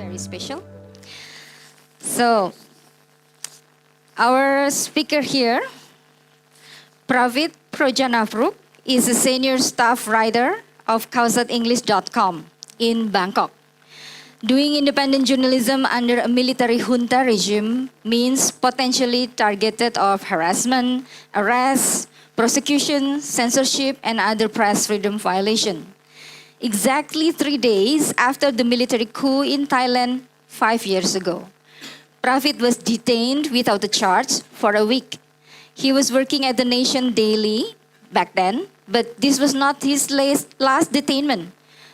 very special. So, our speaker here, Pravit Rojanaphruk, is a senior staff writer of KhaosodEnglish.com in Bangkok. Doing independent journalism under a military junta regime means potentially targeted of harassment, arrest, prosecution, censorship, and other press freedom violation. Exactly 3 days after the military coup in Thailand 5 years ago, Pravit was detained without a charge for a week. He was working at The Nation daily back then, but this was not his last detainment.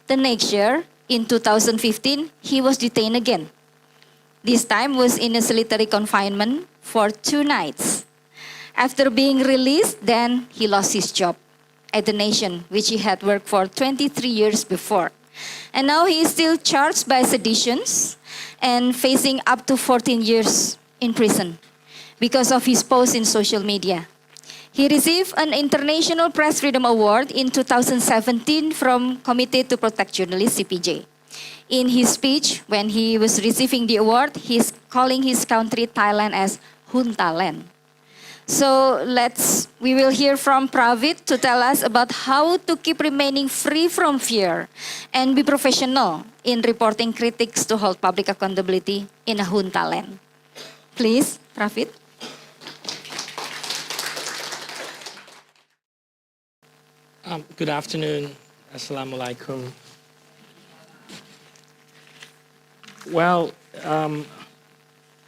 The next year, in 2015, he was detained again. This time was in a solitary confinement for 2 nights. After being released, then he lost his job at The Nation, which he had worked for 23 years before. And now he is still charged by seditions and facing up to 14 years in prison because of his posts in social media. He received an International Press Freedom Award in 2017 from Committee to Protect Journalists, CPJ. In his speech, when he was receiving the award, he's calling his country, Thailand, as Junta land. So we will hear from Pravit to tell us about how to keep remaining free from fear and be professional in reporting critics to hold public accountability in a junta land. Please, Pravit. Good afternoon. Assalamu alaikum. Well,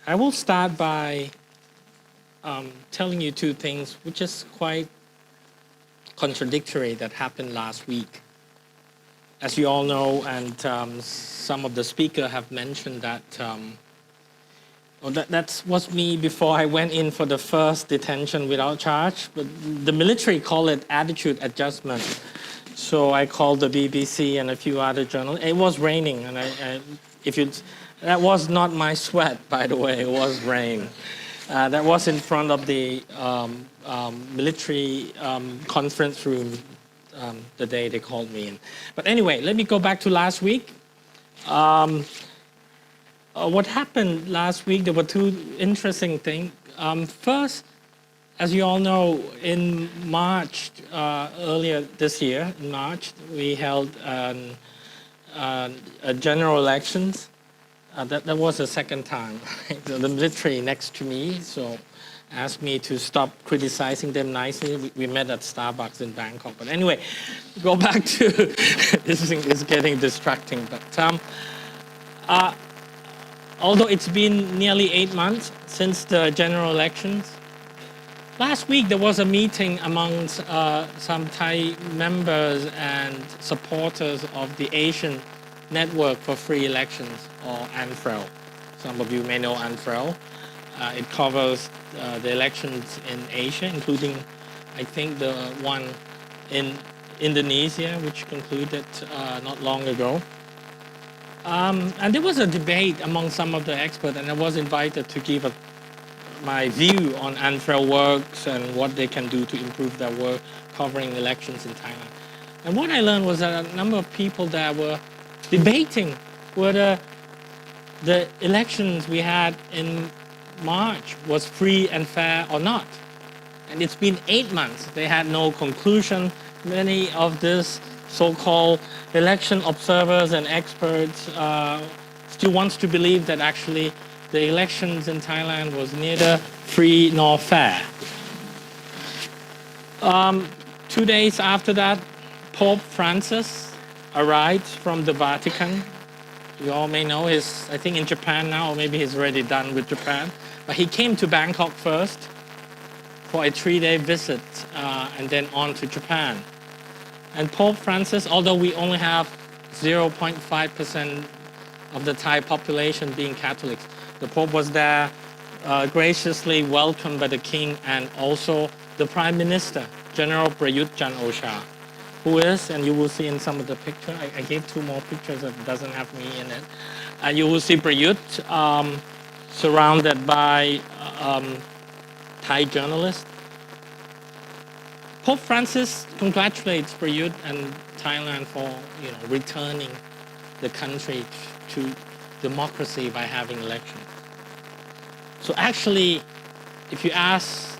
I will start by telling you 2 things which is quite contradictory that happened last week. As you all know, and some of the speakers have mentioned that that was me before I went in for the first detention without charge. But the military call it attitude adjustment. So I called the BBC and a few other journalists. It was raining, and that was not my sweat, by the way. It was rain. That was in front of the military conference room the day they called me in. But anyway, let me go back to last week. What happened last week, there were 2 interesting things. First, as you all know, in March, earlier this year, in March, we held a general elections. That was the second time. Right? The military next to me, so asked me to stop criticizing them nicely. We met at Starbucks in Bangkok. But anyway, go back to this thing is getting distracting. But although it's been nearly 8 months since the general elections, last week there was a meeting amongst some Thai members and supporters of the Asian Network for Free Elections, or ANFREL. Some of you may know ANFREL. It covers the elections in Asia, including, I think, the one in Indonesia, which concluded not long ago. And there was a debate among some of the experts, and I was invited to give my view on ANFREL works and what they can do to improve their work covering elections in Thailand. And what I learned was that a number of people that were debating whether the elections we had in March was free and fair or not. And it's been 8 months. They had no conclusion. Many of these so-called election observers and experts still wants to believe that actually the elections in Thailand was neither free nor fair. 2 days after that, Pope Francis arrived from the Vatican. You all may know he's, I think, in Japan now, or maybe he's already done with Japan. But he came to Bangkok first for a 3-day visit and then on to Japan. And Pope Francis, although we only have 0.5% of the Thai population being Catholics, the Pope was there, graciously welcomed by the King and also the Prime Minister, General Prayut Chan-o-cha, who is, and you will see in some of the pictures, I gave 2 more pictures that doesn't have me in it. And you will see Prayut surrounded by Thai journalists. Pope Francis congratulates Prayut and Thailand for returning the country to democracy by having elections. So actually, if you ask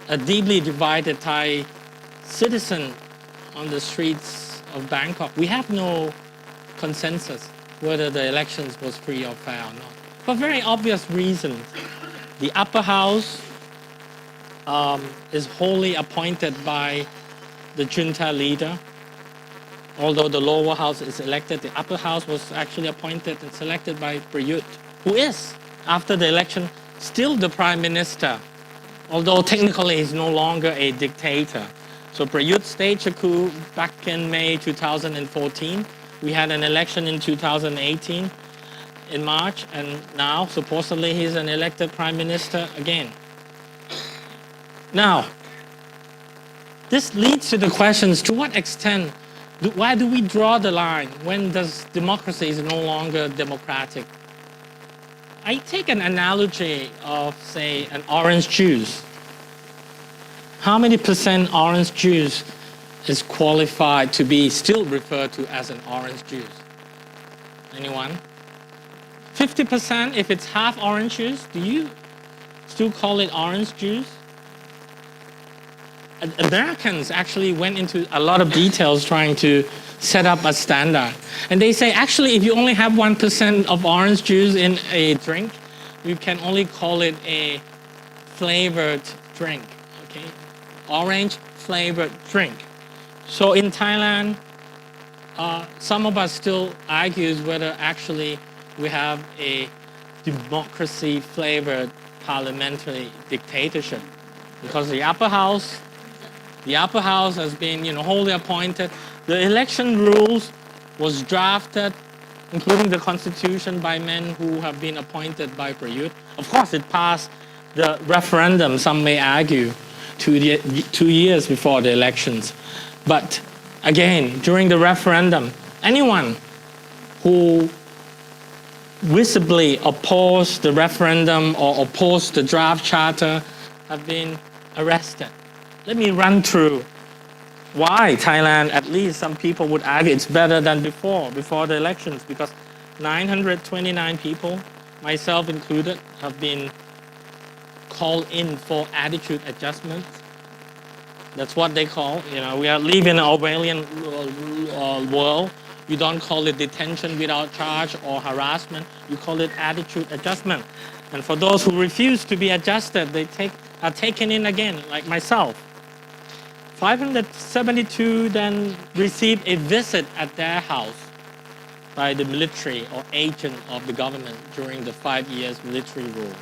a deeply divided Thai citizen on the streets of Bangkok, we have no consensus whether the elections was free or fair or not. For very obvious reasons. The upper house is wholly appointed by the junta leader. Although the lower house is elected, the upper house was actually appointed and selected by Prayut, who is, after the election, still the prime minister, although technically he's no longer a dictator. So Prayut staged a coup back in May 2014. We had an election in 2018 in March, and now supposedly he's an elected prime minister again. Now, this leads to the questions, to what extent, why do we draw the line? When does democracy is no longer democratic? I take an analogy of, say, an orange juice. How many percent orange juice is qualified to be still referred to as an orange juice? Anyone? 50% if it's half orange juice, do you still call it orange juice? Americans actually went into a lot of details trying to set up a standard. And they say, actually, if you only have 1% of orange juice in a drink, you can only call it a flavored drink, okay? Orange flavored drink. So in Thailand, some of us still argues whether actually we have a democracy flavored parliamentary dictatorship. Because the upper house has been, wholly appointed. The election rules was drafted, including the constitution, by men who have been appointed by Prayut. Of course, it passed the referendum, some may argue, 2 years before the elections. But again, during the referendum, anyone who visibly opposed the referendum or opposed the draft charter have been arrested. Let me run through why Thailand, at least some people would argue it's better than before the elections, because 929 people, myself included, have been called in for attitude adjustment. That's what they call, we are living in an Orwellian world. You don't call it detention without charge or harassment. You call it attitude adjustment. And for those who refuse to be adjusted, they are taken in again, like myself. 572 then received a visit at their house by the military or agent of the government during the 5 years military rule.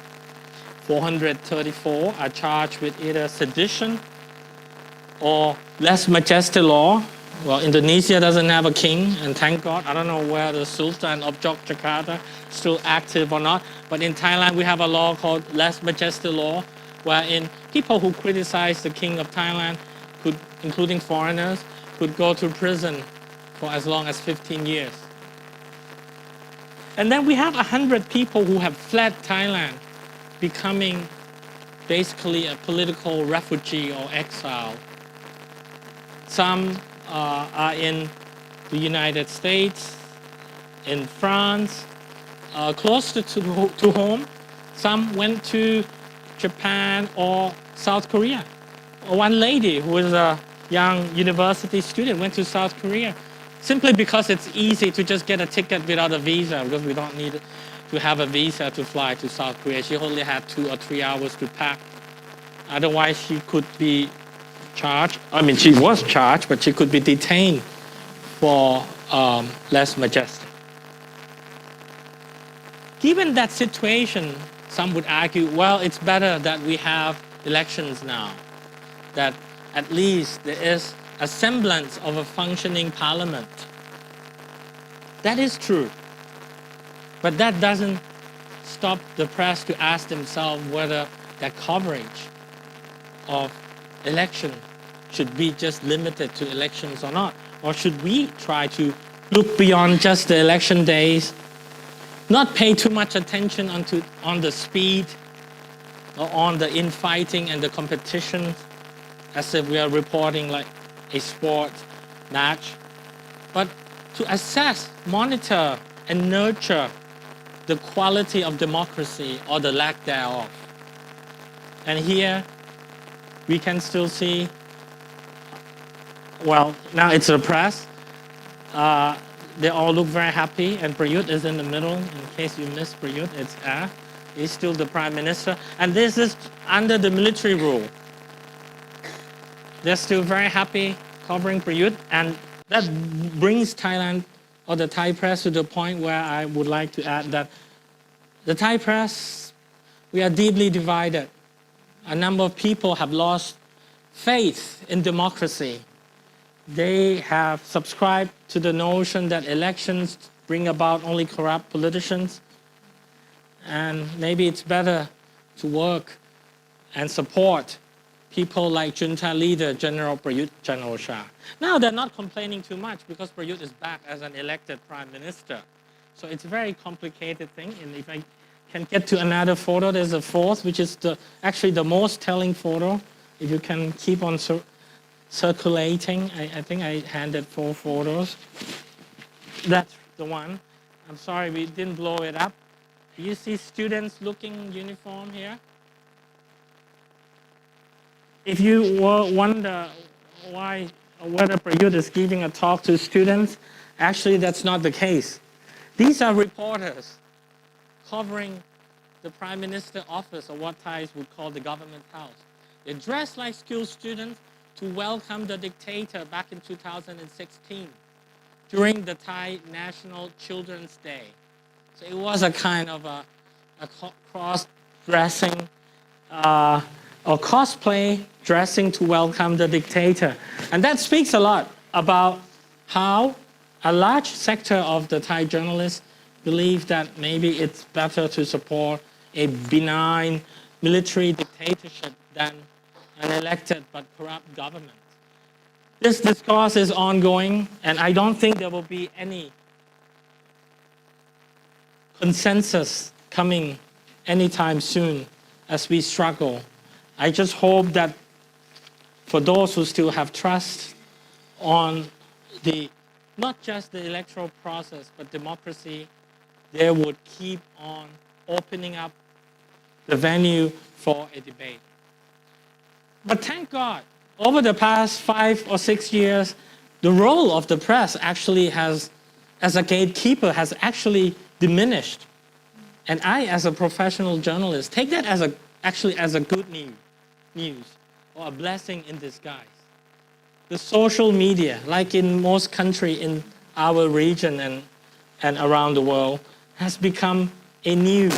434 are charged with either sedition or lèse-majesté law. Well, Indonesia doesn't have a king, and thank God. I don't know where the Sultan of Jakarta is still active or not, but in Thailand we have a law called lèse-majesté law, wherein people who criticize the king of Thailand, including foreigners, could go to prison for as long as 15 years. And then we have 100 people who have fled Thailand, becoming basically a political refugee or exile. Some are in the United States, in France, close to home. Some went to Japan or South Korea. One lady who is a young university student went to South Korea simply because it's easy to just get a ticket without a visa, because we don't need to have a visa to fly to South Korea. She only had 2 or 3 hours to pack. Otherwise, she could be charged. I mean, she was charged, but she could be detained for lèse-majesté. Given that situation, some would argue, well, it's better that we have elections now, that at least there is a semblance of a functioning parliament. That is true. But that doesn't stop the press to ask themselves whether their coverage of election should be just limited to elections or not. Or should we try to look beyond just the election days, not pay too much attention on the speed or on the infighting and the competition, as if we are reporting like a sport match, but to assess, monitor, and nurture the quality of democracy or the lack thereof. And here we can still see, well, now it's the press. They all look very happy, and Prayut is in the middle. In case you missed Prayut, it's he's still the prime minister. And this is under the military rule. They're still very happy covering Prayut, and that brings Thailand or the Thai press to the point where I would like to add that the Thai press, we are deeply divided. A number of people have lost faith in democracy. They have subscribed to the notion that elections bring about only corrupt politicians, and maybe it's better to work and support people like junta leader General Prayut Chan-o-cha. Now they're not complaining too much because Prayut is back as an elected prime minister. So it's a very complicated thing. And if I can get to another photo, there's a fourth, which is actually the most telling photo. If you can keep on circulating. I think I handed 4 photos. That's the one. I'm sorry we didn't blow it up. You see students looking uniform here? If you wonder whether Prayut is giving a talk to students, actually that's not the case. These are reporters covering the Prime Minister office, or what Thais would call the government house. They dress like school students to welcome the dictator back in 2016 during the Thai National Children's Day. So it was a kind of a cross-dressing or cosplay dressing to welcome the dictator. And that speaks a lot about how a large sector of the Thai journalists believe that maybe it's better to support a benign military dictatorship than an elected but corrupt government. This discourse is ongoing, and I don't think there will be any consensus coming anytime soon as we struggle. I just hope that for those who still have trust on not just the electoral process, but democracy, they would keep on opening up the venue for a debate. But thank God, over the past 5 or 6 years, the role of the press actually has, as a gatekeeper, has actually diminished. And I, as a professional journalist, take that as a good news or a blessing in disguise. The social media, like in most countries in our region and around the world, has become a new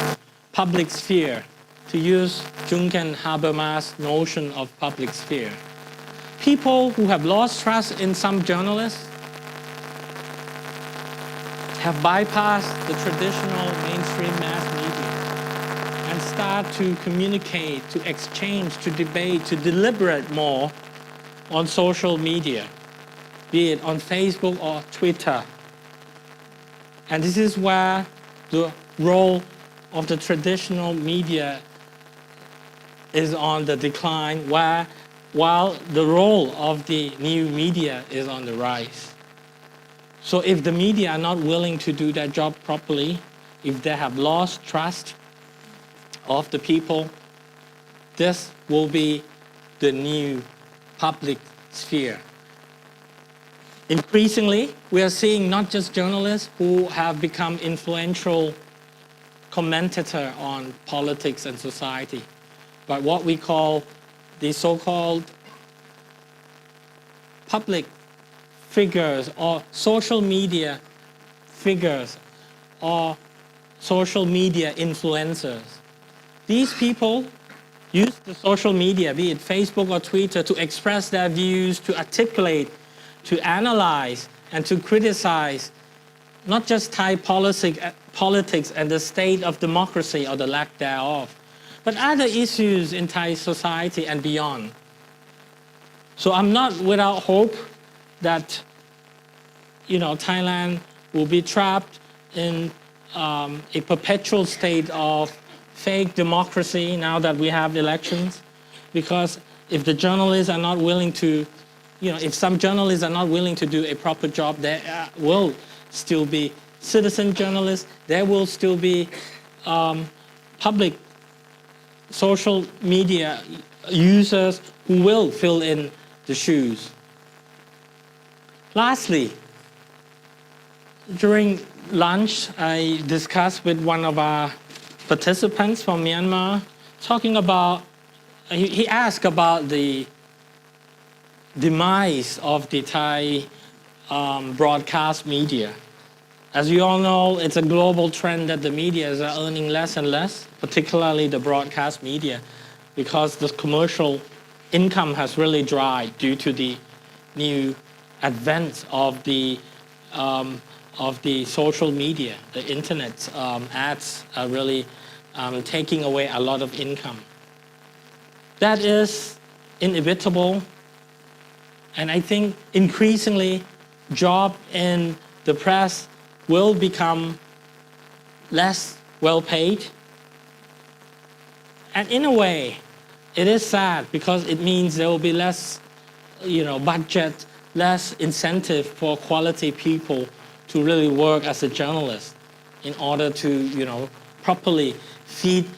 public sphere, to use Junkan Habermas' notion of public sphere. People who have lost trust in some journalists have bypassed the traditional mainstream mass media and start to communicate, to exchange, to debate, to deliberate more on social media, be it on Facebook or Twitter. And this is where the role of the traditional media is on the decline, while the role of the new media is on the rise. So if the media are not willing to do their job properly, if they have lost trust of the people, this will be the new public sphere. Increasingly, we are seeing not just journalists who have become influential commentators on politics and society, but what we call the so-called public figures or social media figures or social media influencers. These people use the social media, be it Facebook or Twitter, to express their views, to articulate, to analyze, and to criticize not just Thai politics and the state of democracy or the lack thereof, but other issues in Thai society and beyond. So I'm not without hope that Thailand will be trapped in a perpetual state of fake democracy now that we have elections, because if the journalists are not willing to, if some journalists are not willing to do a proper job, there will still be citizen journalists, there will still be public social media users who will fill in the shoes. Lastly, during lunch, I discussed with one of our participants from Myanmar, talking about, he asked about the demise of the Thai broadcast media. As you all know, it's a global trend that the media are earning less and less, particularly the broadcast media, because the commercial income has really dried due to the new advent of the social media. The internet ads are really taking away a lot of income. That is inevitable, and I think increasingly job in the press will become less well paid. And in a way, it is sad because it means there will be less, budget, less incentive for quality people to really work as a journalist in order to, properly feed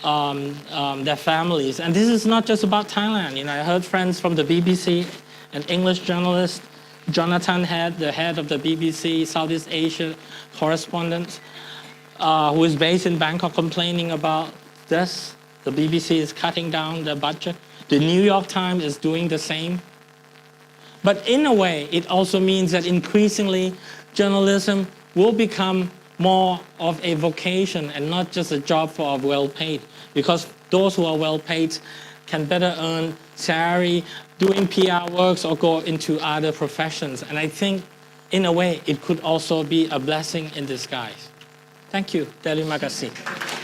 their families. And this is not just about Thailand. I heard friends from the BBC, an English journalist, Jonathan Head, the head of the BBC Southeast Asia correspondent, who is based in Bangkok, complaining about this. The BBC is cutting down their budget. The New York Times is doing the same. But in a way, it also means that increasingly journalism will become more of a vocation and not just a job for well-paid, because those who are well-paid can better earn salary doing PR works or go into other professions. And I think, in a way, it could also be a blessing in disguise. Thank you. Terima kasih.